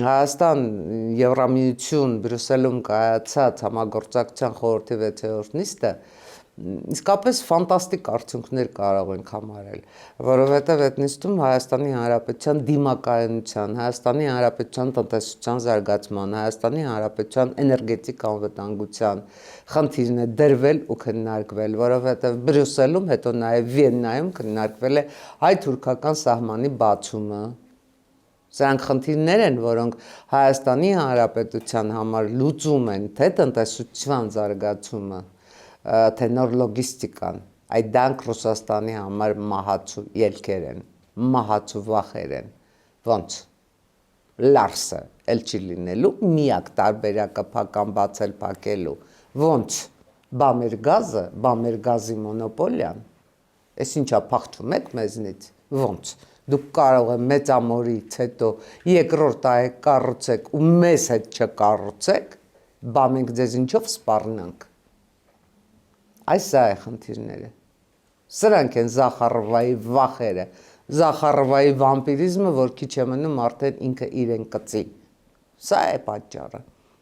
Հայաստան Եվրամիություն Բրյուսելում կայացած համագործակցության խորհրդի 6-րդ նիստը իսկապես ֆանտաստիկ արդյունքներ կարող ենք համարել, որովհետև այդ նիստում Հայաստանի Հանրապետության դիմակայունության, Հայաստանի Հանրապետության տնտեսության զարգացման, Հայաստանի Հանրապետության էներգետիկ անվտանգության խնդիրն է դրվել ու քննարկվել, որովհետև Բրյուսելում, հետո նաև Վիեննայում քննարկվել է հայ-թուրքական սահմանի բացումը։ Սրանք խնդիրներ են, որոնք Հայաստանի Հանրապետության համար լուծում են թե տնտեսության զարգացումը, թե նոր լոգիստիկան, այդ դրանք Ռուսաստանի համար մահացու ելքեր են, մահացու վախեր են, ոնց լարսը էլ չի լինելու, միակ տարբերակը փական բացել փակելու, ոնց բա մեր գազը, բա մեր գազի մոնոպոլիան, այս ինչա փախչում եք մեզնից, ոնց դուք կարող եք մեծամորից հետո երկրորդ այգ կառուցեք ու մեզ հետ չկառուցեք, բա մենք ձեզ ինչով սպառնանք։ Այս է խնդիրները։ Սրանք են Զախարովայի վախերը, Զախարովայի վամպիրիզմը, որ քիչ է մնում արդեն ինքը իրեն կծի։ Սա է պատճառը։